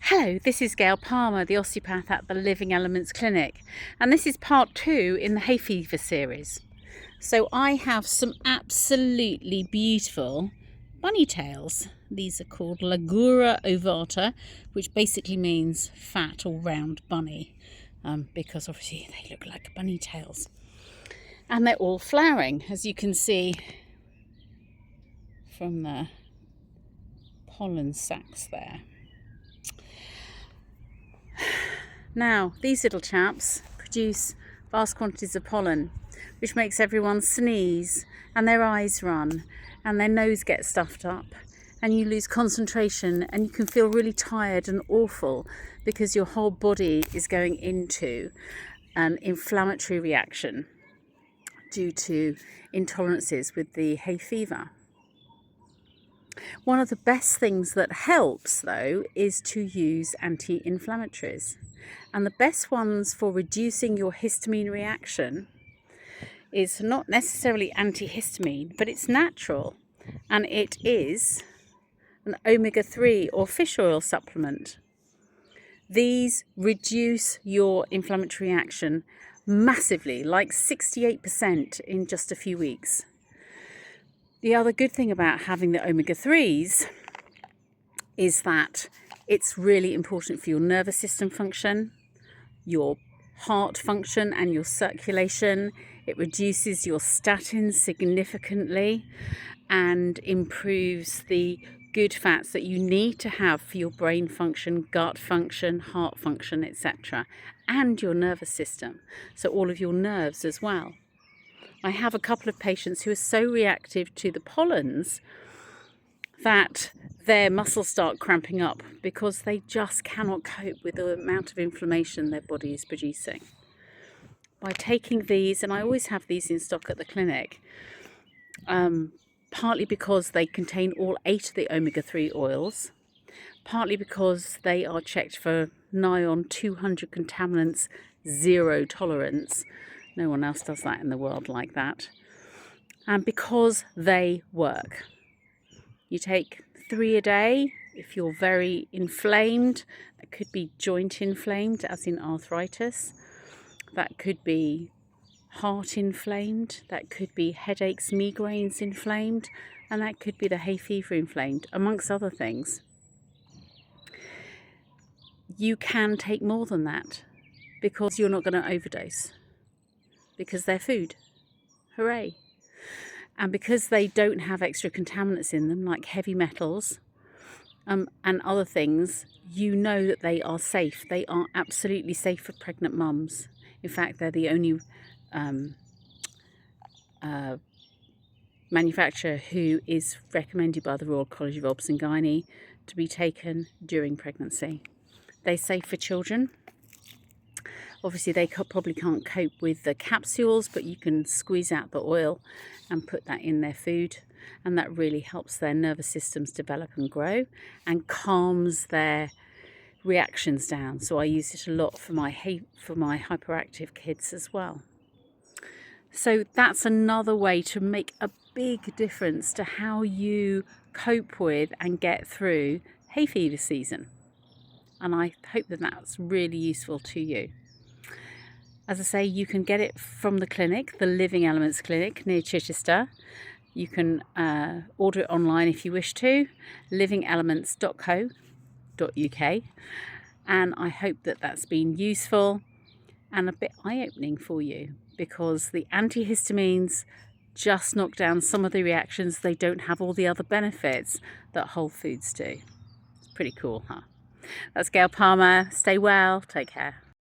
Hello, this is Gail Palmer, the osteopath at the Living Elements Clinic, and this is part 2 in the hay fever series. So I have some absolutely beautiful bunny tails. These are called Ligura ovata, which basically means fat or round bunny, because obviously they look like bunny tails. And they're all flowering, as you can see from the pollen sacs there. Now, these little chaps produce vast quantities of pollen, which makes everyone sneeze and their eyes run and their nose gets stuffed up, and you lose concentration and you can feel really tired and awful because your whole body is going into an inflammatory reaction due to intolerances with the hay fever. One of the best things that helps, though, is to use anti-inflammatories. And the best ones for reducing your histamine reaction is not necessarily antihistamine, but it's natural. And it is an omega-3 or fish oil supplement. These reduce your inflammatory reaction massively, like 68% in just a few weeks. The other good thing about having the omega-3s is that it's really important for your nervous system function, your heart function and your circulation. It reduces your statins significantly and improves the good fats that you need to have for your brain function, gut function, heart function, etc., and your nervous system, so all of your nerves as well. I have a couple of patients who are so reactive to the pollens that their muscles start cramping up because they just cannot cope with the amount of inflammation their body is producing. By taking these, and I always have these in stock at the clinic, partly because they contain all 8 of the omega-3 oils, partly because they are checked for nigh on 200 contaminants, 0 tolerance. No one else does that in the world like that. And because they work. You take 3 a day if you're very inflamed. That could be joint inflamed, as in arthritis. That could be heart inflamed. That could be headaches, migraines inflamed. And that could be the hay fever inflamed, amongst other things. You can take more than that because you're not going to overdose. Because they're food. Hooray. And because they don't have extra contaminants in them, like heavy metals and other things, you know that they are safe. They are absolutely safe for pregnant mums. In fact, they're the only manufacturer who is recommended by the Royal College of Obs and Gynae to be taken during pregnancy. They're safe for children. Obviously, they probably can't cope with the capsules, but you can squeeze out the oil and put that in their food. And that really helps their nervous systems develop and grow and calms their reactions down. So I use it a lot for my hyperactive kids as well. So that's another way to make a big difference to how you cope with and get through hay fever season. And I hope that that's really useful to you. As I say, you can get it from the clinic, the Living Elements Clinic near Chichester. You can order it online if you wish to, livingelements.co.uk. And I hope that that's been useful and a bit eye-opening for you, because the antihistamines just knock down some of the reactions. They don't have all the other benefits that whole foods do. It's pretty cool, huh? That's Gail Palmer. Stay well. Take care.